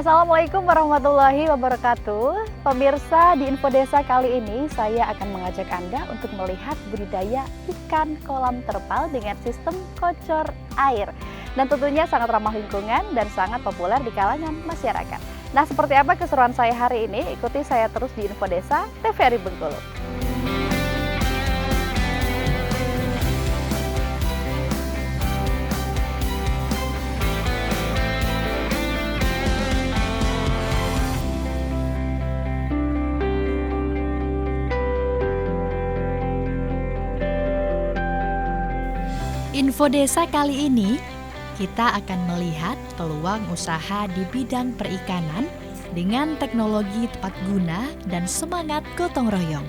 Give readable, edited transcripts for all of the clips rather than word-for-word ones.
Assalamualaikum warahmatullahi wabarakatuh. Pemirsa, di Info Desa kali ini saya akan mengajak Anda untuk melihat budidaya ikan kolam terpal dengan sistem kocor air. Dan tentunya sangat ramah lingkungan dan sangat populer di kalangan masyarakat. Nah, seperti apa keseruan saya hari ini? Ikuti saya terus di Info Desa TVRI Bengkulu. Info Desa kali ini, kita akan melihat peluang usaha di bidang perikanan dengan teknologi tepat guna dan semangat gotong royong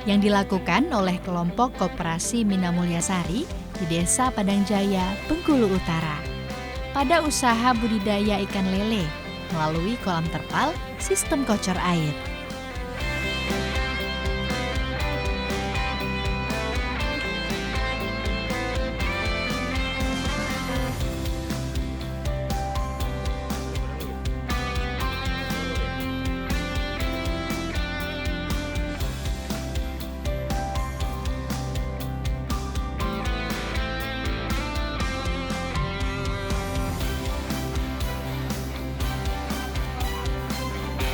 yang dilakukan oleh kelompok Koperasi Mina Mulyasari di Desa Padangjaya, Bengkulu Utara. Pada usaha budidaya ikan lele melalui kolam terpal sistem kocor air.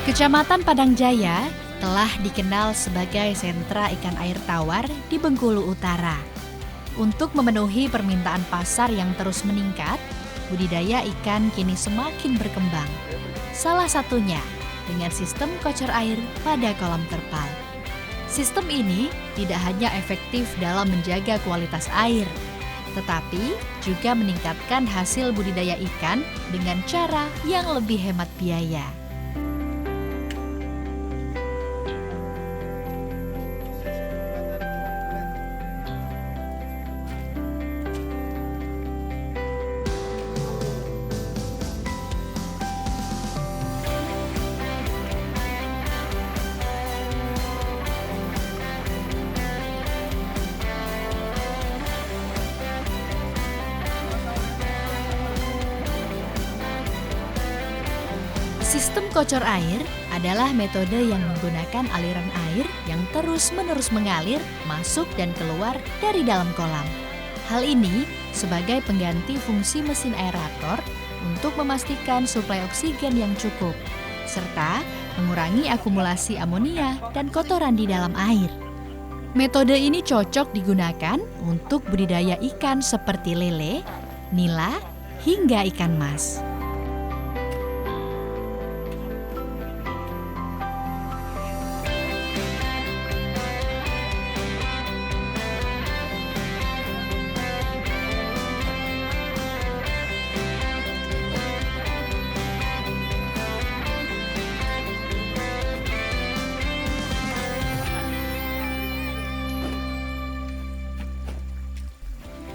Kecamatan Padangjaya telah dikenal sebagai sentra ikan air tawar di Bengkulu Utara. Untuk memenuhi permintaan pasar yang terus meningkat, budidaya ikan kini semakin berkembang. Salah satunya dengan sistem kocor air pada kolam terpal. Sistem ini tidak hanya efektif dalam menjaga kualitas air, tetapi juga meningkatkan hasil budidaya ikan dengan cara yang lebih hemat biaya. Sistem kocor air adalah metode yang menggunakan aliran air yang terus-menerus mengalir, masuk dan keluar dari dalam kolam. Hal ini sebagai pengganti fungsi mesin aerator untuk memastikan suplai oksigen yang cukup, serta mengurangi akumulasi amonia dan kotoran di dalam air. Metode ini cocok digunakan untuk budidaya ikan seperti lele, nila, hingga ikan mas.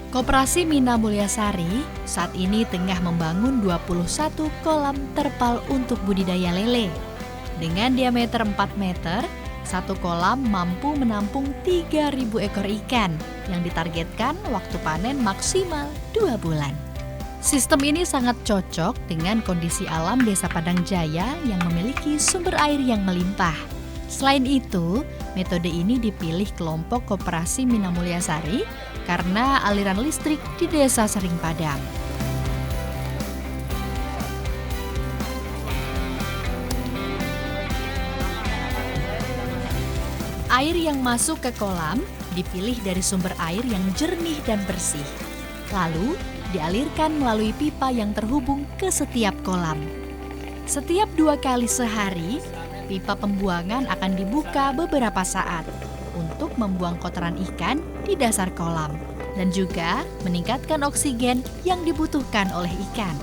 Koperasi Mina Mulyasari saat ini tengah membangun 21 kolam terpal untuk budidaya lele. Dengan diameter 4 meter, satu kolam mampu menampung 3.000 ekor ikan yang ditargetkan waktu panen maksimal 2 bulan. Sistem ini sangat cocok dengan kondisi alam Desa Padangjaya yang memiliki sumber air yang melimpah. Selain itu, metode ini dipilih kelompok Koperasi Mina Mulyasari karena aliran listrik di desa sering padam. Air yang masuk ke kolam dipilih dari sumber air yang jernih dan bersih. Lalu dialirkan melalui pipa yang terhubung ke setiap kolam. Setiap 2 kali sehari, pipa pembuangan akan dibuka beberapa saat untuk membuang kotoran ikan di dasar kolam dan juga meningkatkan oksigen yang dibutuhkan oleh ikan.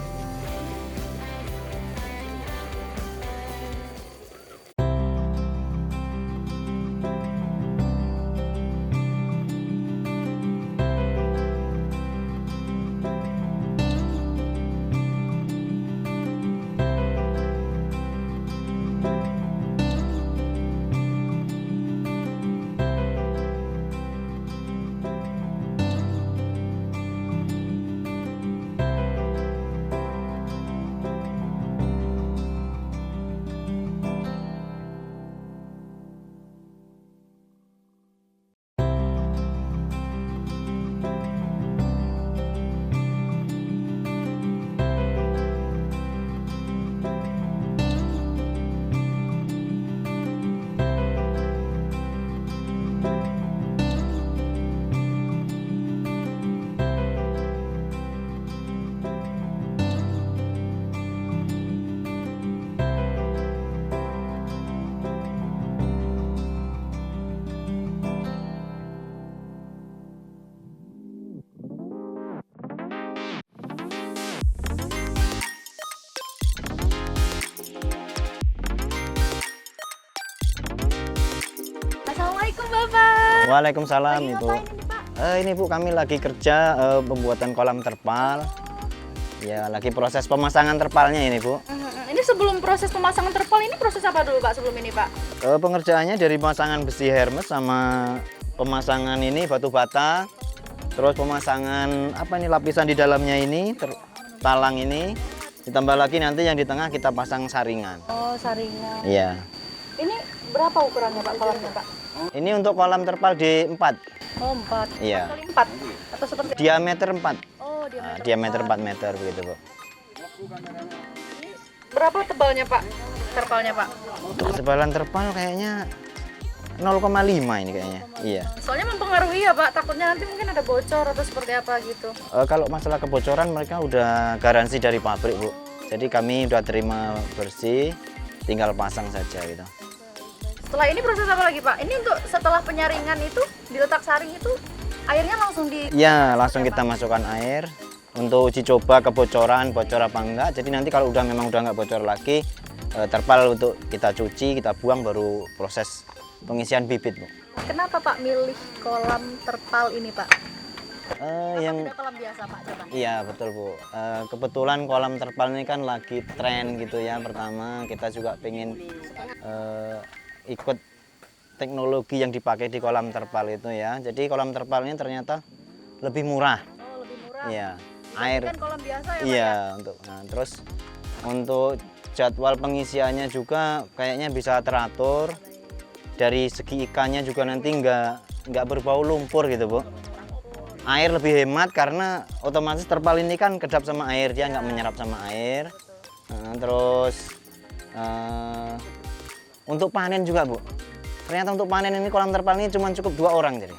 Waalaikumsalam Lagi Ibu. ngapain ini Pak? Ini Bu, kami lagi kerja pembuatan kolam terpal. Ya, lagi proses pemasangan terpalnya ini Bu. Ini sebelum proses pemasangan terpal ini proses apa dulu Pak sebelum ini Pak? Pengerjaannya dari pemasangan besi Hermes sama pemasangan ini batu bata, terus pemasangan apa ini lapisan di dalamnya ini, talang ini, ditambah lagi nanti yang di tengah kita pasang saringan. Oh, saringan. Iya. Ini berapa ukurannya Pak kolamnya Pak? Ini untuk kolam terpal di 4. Oh, 4. Iya. 4 kali 4 atau seperti Diameter 4. Oh, diameter. Diameter 4 meter begitu Bu. Berapa tebalnya Pak? Terpalnya Pak? Untuk ketebalan terpal kayaknya 0,5 ini kayaknya. Iya. Soalnya mempengaruhi ya Pak, takutnya nanti mungkin ada bocor atau seperti apa gitu. Kalau masalah kebocoran mereka udah garansi dari pabrik Bu. Jadi kami udah terima bersih, tinggal pasang saja gitu. Setelah ini proses apa lagi Pak? Ini untuk setelah penyaringan itu, diletak saring itu, airnya langsung di... Ya, langsung kita masukkan air untuk uji coba kebocoran, bocor apa enggak. Jadi nanti kalau memang udah nggak bocor lagi, terpal untuk kita cuci, kita buang, baru proses pengisian bibit Bu. Kenapa Pak milih kolam terpal ini Pak? Yang Tidak kolam biasa Pak, coba. Iya betul Bu. Kebetulan kolam terpal ini kan lagi tren gitu ya. Pertama kita juga pengen ikut teknologi yang dipakai di kolam terpal itu ya. Jadi kolam terpal ini ternyata lebih murah. Oh, lebih murah. Iya. Air. Kan kolam biasa ya Pak? Iya Ya? terus untuk jadwal pengisiannya juga kayaknya bisa teratur. Dari segi ikannya juga nanti nggak berbau lumpur gitu Bu. Air lebih hemat karena otomatis terpal ini kan kedap sama air, dia nggak menyerap sama air. Terus untuk panen juga Bu. Ternyata untuk panen ini kolam terpal ini cuma cukup 2 orang jadi.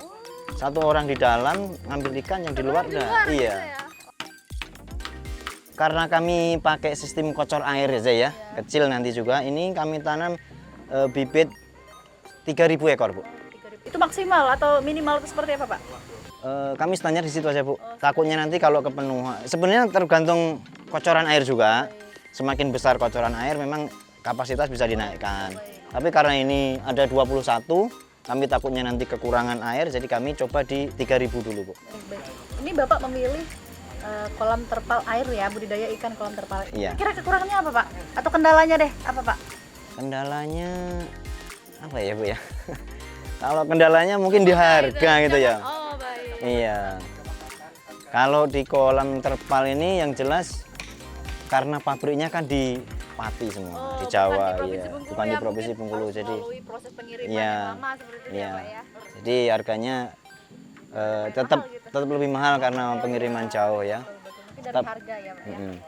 1 orang di dalam ngambil ikan, yang di luar udah. Iya. Karena kami pakai sistem kocor air aja ya, kecil nanti juga. Ini kami tanam bibit 3.000 ekor Bu. Itu maksimal atau minimal itu seperti apa Pak? Kami standar di situ aja Bu. Takutnya nanti kalau kepenuhan, sebenarnya tergantung kocoran air juga. Semakin besar kocoran air memang kapasitas bisa dinaikkan. Tapi karena ini ada 21, kami takutnya nanti kekurangan air, jadi kami coba di 3.000 dulu Bu. Baik. Ini Bapak memilih kolam terpal air ya, budidaya ikan kolam terpal. Iya. Kira kekurangannya apa Pak? Atau kendalanya deh, apa Pak? Kendalanya apa ya Bu ya? Kalau kendalanya mungkin di harga gitu ya. Oh, baik. Iya. Kalau di kolam terpal ini yang jelas karena pabriknya kan di Pati semua, di Jawa ya, bukan di Provinsi Bengkulu. Jadi melalui proses pengiriman iya, yang lama seperti itu ya Pak ya. Jadi harganya tetap lebih mahal karena pengiriman jauh ya. Tapi dari harga ya Pak ya.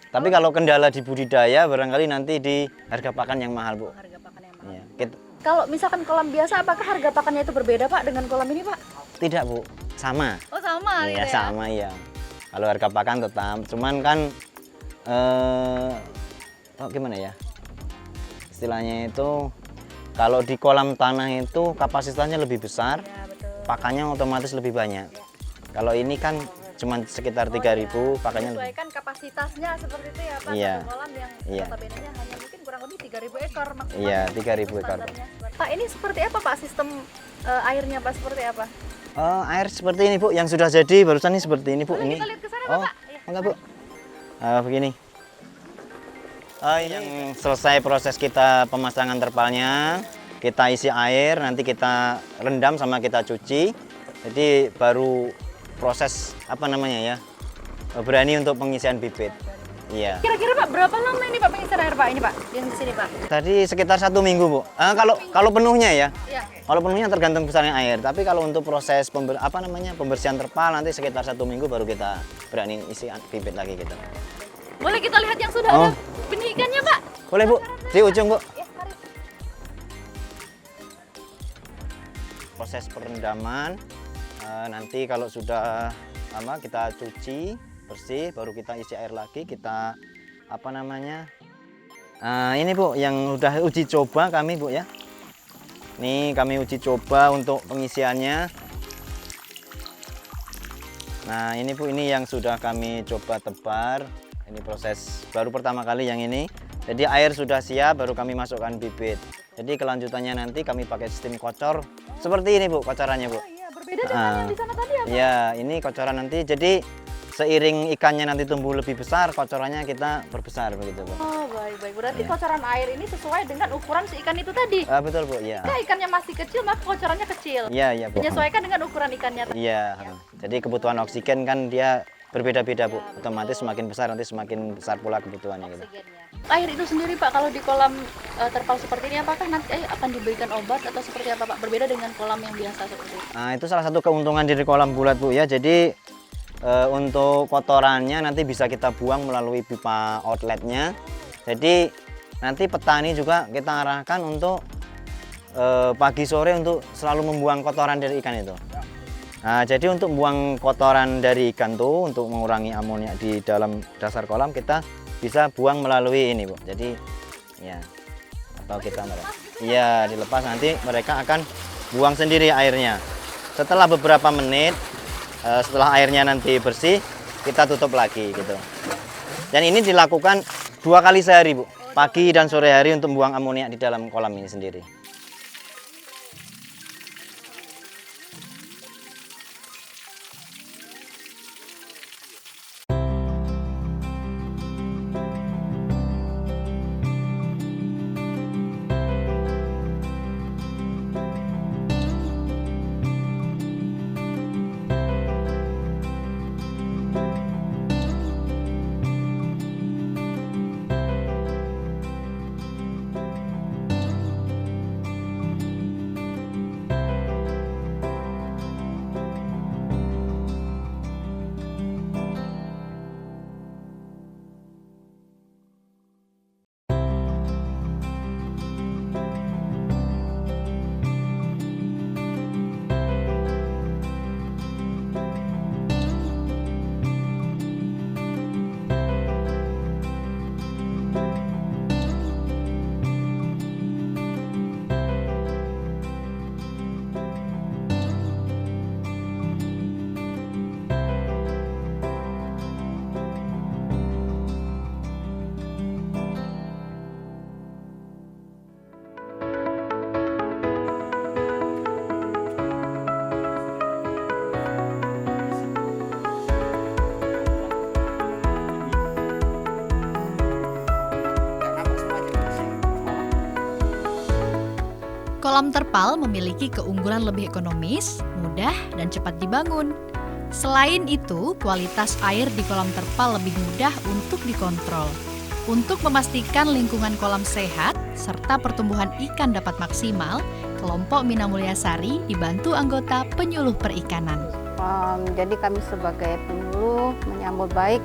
Tapi kalau kendala di budidaya barangkali nanti di harga pakan yang mahal Bu. Harga pakan yang mahal. Iya. Kalau misalkan kolam biasa, apakah harga pakannya itu berbeda Pak dengan kolam ini Pak? Tidak Bu, sama. Oh sama Iya gitu ya? sama ya. Kalau harga pakan tetap, cuman kan gimana ya? Istilahnya itu kalau di kolam tanah itu kapasitasnya lebih besar, Ya, betul. pakannya otomatis lebih banyak. Kalau ini kan cuma sekitar 3.000, pakannya lebih. Menyesuaikan kapasitasnya seperti itu ya Pak. Iya. Satu kolam yang Iya. notabene-nya hanya mungkin kurang lebih 3.000 ekor maksimal. Iya, 3.000 ekor. Standarnya. Pak ini seperti apa Pak sistem airnya Pak seperti apa? Air seperti ini Bu, yang sudah jadi barusan ini seperti ini Bu. Boleh Ini. kita lihat ke sana, Oh, Pak? Iya. enggak Bu. Begini. Yang selesai proses kita pemasangan terpalnya, kita isi air, nanti kita rendam sama kita cuci. Jadi baru proses apa namanya ya, berani untuk pengisian bibit. Iya. Kira-kira Pak berapa lama ini Pak pengisian air Pak ini Pak yang di sini Pak? Tadi sekitar 1 minggu Bu. Kalau penuhnya ya. Iya. Kalau penuhnya tergantung besarnya air. Tapi kalau untuk proses pembersihan terpal nanti sekitar 1 minggu baru kita berani isi bibit lagi gitu. Boleh kita lihat yang sudah ada benih ikannya Pak? Boleh Bu, di ujung Bu. Ya, mari. Proses perendaman nanti kalau sudah kita cuci bersih baru kita isi air lagi, kita ini Bu yang udah uji coba kami Bu ya. Nih kami uji coba untuk pengisiannya. Nah ini Bu, ini yang sudah kami coba tebar. Ini proses baru pertama kali yang ini. Jadi air sudah siap baru kami masukkan bibit. Jadi kelanjutannya nanti kami pakai sistem kocor seperti ini Bu, kocorannya Bu. Oh iya, berbeda dengan yang di sana tadi ya Pak? Ya, ini kocoran nanti. Jadi seiring ikannya nanti tumbuh lebih besar, kocorannya kita berbesar begitu Bu. Oh baik-baik, berarti Iya. kocoran air ini sesuai dengan ukuran si ikan itu tadi. Betul Bu, iya. Jika ikannya masih kecil maka kocorannya kecil. Iya, iya Bu. Menyesuaikan dengan ukuran ikannya. Iya, jadi kebutuhan oksigen kan dia berbeda-beda Bu. Otomatis semakin besar nanti semakin besar pula kebutuhannya gitu. Air itu sendiri Pak, kalau di kolam terpal seperti ini apakah nanti akan diberikan obat atau seperti apa Pak? Berbeda dengan kolam yang biasa seperti itu. Nah, itu salah satu keuntungan dari kolam bulat Bu ya. Jadi untuk kotorannya nanti bisa kita buang melalui pipa outletnya. Jadi nanti petani juga kita arahkan untuk pagi sore untuk selalu membuang kotoran dari ikan itu. Nah, jadi untuk membuang kotoran dari ikan tuh untuk mengurangi amonia di dalam dasar kolam kita bisa buang melalui ini Bu. Jadi ya atau kita iya dilepas nanti mereka akan buang sendiri airnya. Setelah beberapa menit setelah airnya nanti bersih kita tutup lagi gitu. Dan ini dilakukan 2 kali sehari Bu, pagi dan sore hari untuk buang amonia di dalam kolam ini sendiri. Kolam terpal memiliki keunggulan lebih ekonomis, mudah, dan cepat dibangun. Selain itu, kualitas air di kolam terpal lebih mudah untuk dikontrol. Untuk memastikan lingkungan kolam sehat, serta pertumbuhan ikan dapat maksimal, kelompok Mina Mulyasari dibantu anggota penyuluh perikanan. Jadi kami sebagai penyuluh menyambut baik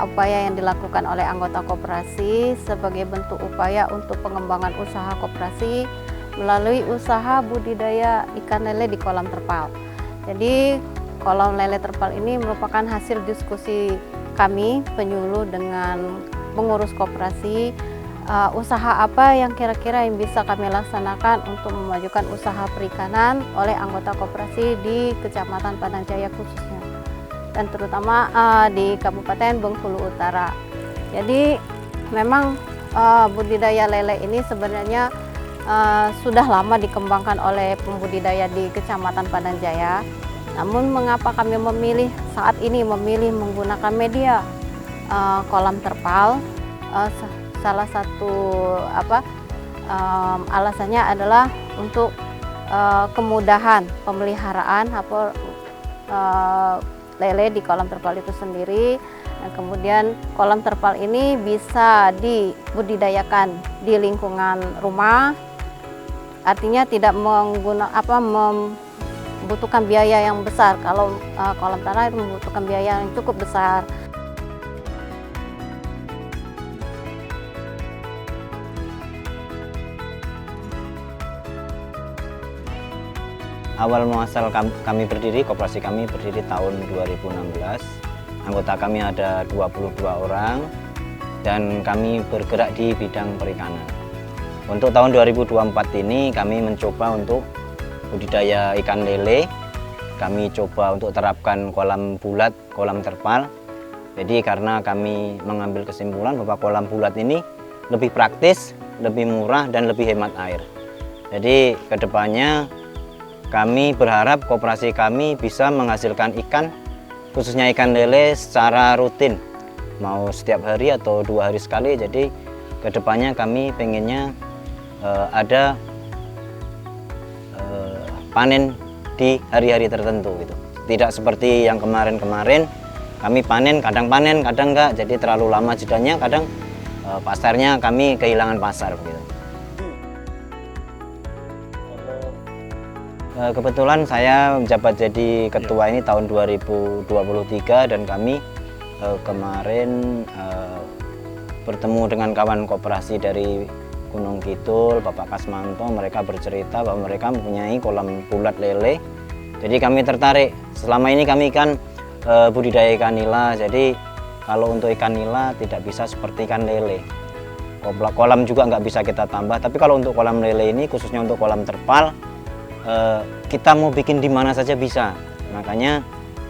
upaya yang dilakukan oleh anggota koperasi sebagai bentuk upaya untuk pengembangan usaha koperasi melalui usaha budidaya ikan lele di kolam terpal. Jadi kolam lele terpal ini merupakan hasil diskusi kami penyuluh dengan pengurus koperasi, usaha apa yang kira-kira yang bisa kami laksanakan untuk memajukan usaha perikanan oleh anggota koperasi di Kecamatan Padang Jaya khususnya, dan terutama di Kabupaten Bengkulu Utara. Jadi memang budidaya lele ini sebenarnya sudah lama dikembangkan oleh pembudidaya di Kecamatan Padang Jaya. Namun mengapa kami saat ini memilih menggunakan media kolam terpal? Salah satu alasannya adalah untuk kemudahan pemeliharaan lele di kolam terpal itu sendiri. Dan kemudian kolam terpal ini bisa dibudidayakan di lingkungan rumah. Artinya tidak membutuhkan biaya yang besar. Kalau kolam tanah itu membutuhkan biaya yang cukup besar. Awal muasal kami berdiri, koperasi kami berdiri tahun 2016. Anggota kami ada 22 orang dan kami bergerak di bidang perikanan. Untuk tahun 2024 ini kami mencoba untuk budidaya ikan lele. Kami coba untuk terapkan kolam bulat, kolam terpal. Jadi karena kami mengambil kesimpulan bahwa kolam bulat ini lebih praktis lebih murah dan lebih hemat air. Jadi kedepannya kami berharap koperasi kami bisa menghasilkan ikan, khususnya ikan lele secara rutin, mau setiap hari atau 2 hari sekali. Jadi kedepannya kami pengennya ada panen di hari-hari tertentu gitu. Tidak seperti yang kemarin-kemarin kami panen, kadang enggak, jadi terlalu lama jedanya, kadang pasarnya kami kehilangan pasar gitu. Kebetulan saya menjabat jadi ketua ini tahun 2023 dan kami kemarin bertemu dengan kawan koperasi dari Gunung Kidul, Bapak Kasmanto. Mereka bercerita bahwa mereka mempunyai kolam bulat lele. Jadi kami tertarik. Selama ini kami kan budidaya ikan nila, jadi kalau untuk ikan nila tidak bisa seperti ikan lele. Kolam juga nggak bisa kita tambah, tapi kalau untuk kolam lele ini, khususnya untuk kolam terpal, kita mau bikin di mana saja bisa. Makanya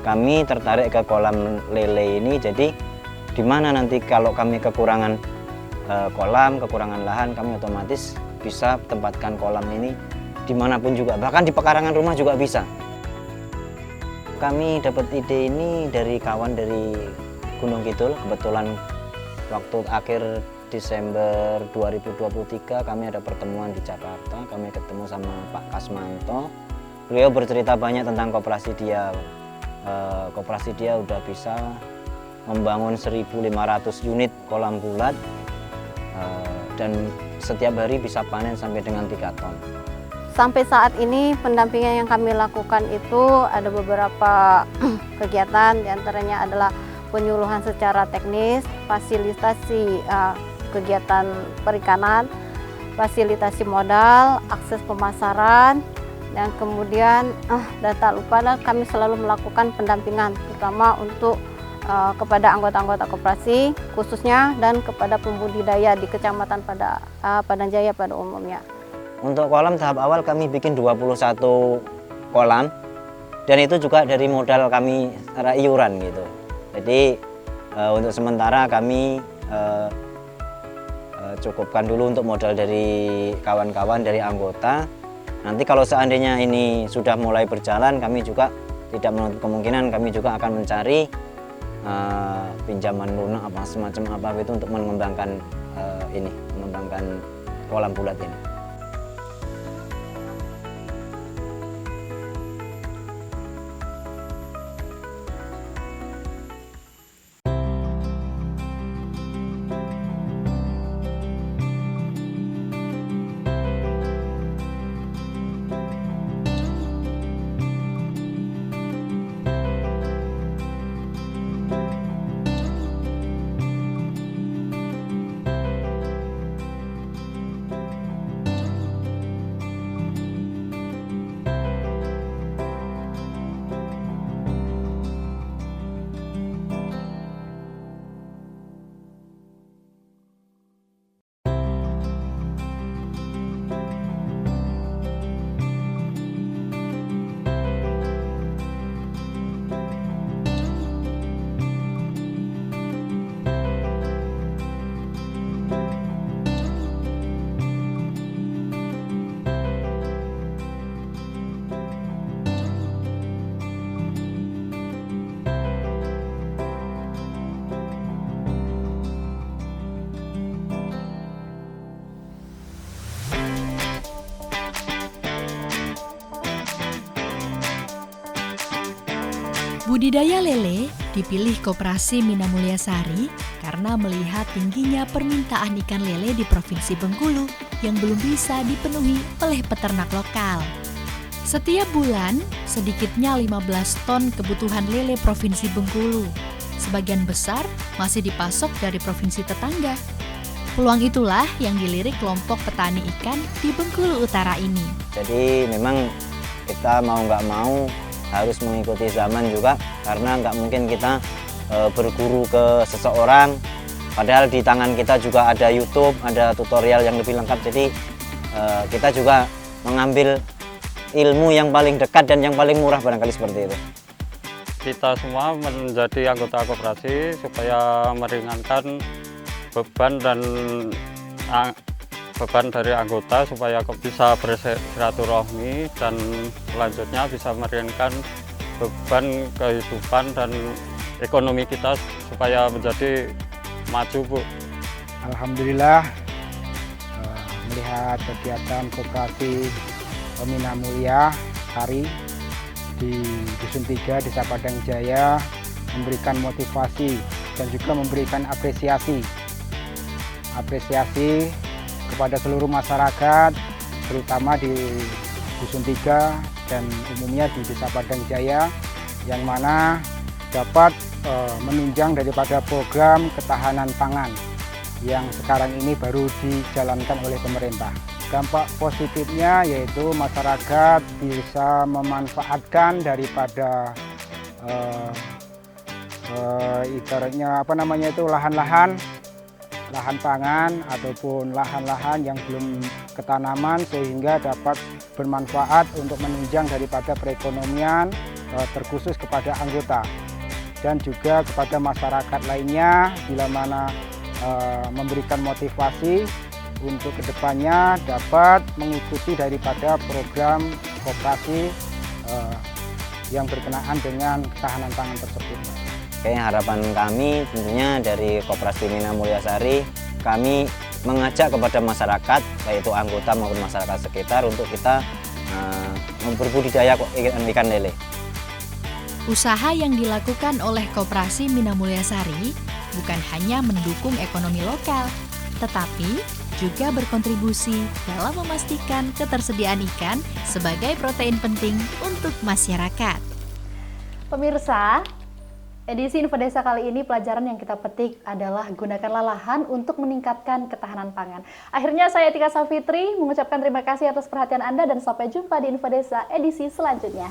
kami tertarik ke kolam lele ini. Jadi di mana nanti kalau kami kekurangan kolam, kekurangan lahan, kami otomatis bisa tempatkan kolam ini dimanapun juga, bahkan di pekarangan rumah juga bisa. Kami dapat ide ini dari kawan dari Gunung Kidul. Kebetulan waktu akhir Desember 2023 kami ada pertemuan di Jakarta. Kami ketemu sama Pak Kasmanto. Beliau bercerita banyak tentang koperasi dia. Koperasi dia udah bisa membangun 1.500 unit kolam bulat dan setiap hari bisa panen sampai dengan 3 ton. Sampai saat ini pendampingan yang kami lakukan itu ada beberapa kegiatan, diantaranya adalah penyuluhan secara teknis, fasilitasi kegiatan perikanan, fasilitasi modal, akses pemasaran, dan kemudian dan tak lupa kami selalu melakukan pendampingan, terutama untuk kepada anggota-anggota koperasi khususnya dan kepada pembudidaya di Kecamatan Padang Jaya pada umumnya. Untuk kolam tahap awal kami bikin 21 kolam, dan itu juga dari modal kami secara iuran gitu. Jadi untuk sementara kami cukupkan dulu untuk modal dari kawan-kawan, dari anggota. Nanti kalau seandainya ini sudah mulai berjalan, kami juga tidak menutup kemungkinan kami juga akan mencari pinjaman lunak apa semacam apa itu untuk mengembangkan mengembangkan kolam bulat ini. Budidaya lele dipilih Koperasi Mina Mulyasari karena melihat tingginya permintaan ikan lele di Provinsi Bengkulu yang belum bisa dipenuhi oleh peternak lokal. Setiap bulan, sedikitnya 15 ton kebutuhan lele Provinsi Bengkulu. Sebagian besar masih dipasok dari provinsi tetangga. Peluang itulah yang dilirik kelompok petani ikan di Bengkulu Utara ini. Jadi memang kita mau nggak mau harus mengikuti zaman juga, karena nggak mungkin kita berguru ke seseorang, padahal di tangan kita juga ada YouTube, ada tutorial yang lebih lengkap. Jadi kita juga mengambil ilmu yang paling dekat dan yang paling murah, barangkali seperti itu. Kita semua menjadi anggota koperasi supaya meringankan beban dan beban dari anggota supaya bisa bersilaturahmi dan selanjutnya bisa meringankan beban kehidupan dan ekonomi kita supaya menjadi maju, Bu. Alhamdulillah melihat kegiatan koperasi Mina Mulia Sari di Dusun 3 Desa Padang Jaya memberikan motivasi dan juga memberikan apresiasi kepada seluruh masyarakat, terutama di Dusun 3 dan umumnya di Desa Padang Jaya, yang mana dapat menunjang daripada program ketahanan pangan yang sekarang ini baru dijalankan oleh pemerintah. Dampak positifnya yaitu masyarakat bisa memanfaatkan daripada ibaratnya lahan-lahan pangan ataupun lahan-lahan yang belum ketanaman, sehingga dapat bermanfaat untuk menunjang daripada perekonomian terkhusus kepada anggota dan juga kepada masyarakat lainnya, bila mana memberikan motivasi untuk kedepannya dapat mengikuti daripada program koperasi yang berkenaan dengan ketahanan pangan tersebut. Oke, harapan kami tentunya dari Koperasi Mina Mulia Sari, kami mengajak kepada masyarakat, baik itu anggota maupun masyarakat sekitar, untuk kita berbudidaya ikan lele. Usaha yang dilakukan oleh Koperasi Mina Mulia Sari bukan hanya mendukung ekonomi lokal, tetapi juga berkontribusi dalam memastikan ketersediaan ikan sebagai protein penting untuk masyarakat. Pemirsa, edisi Info Desa kali ini pelajaran yang kita petik adalah gunakanlah lahan untuk meningkatkan ketahanan pangan. Akhirnya saya Tika Safitri mengucapkan terima kasih atas perhatian Anda dan sampai jumpa di Info Desa edisi selanjutnya.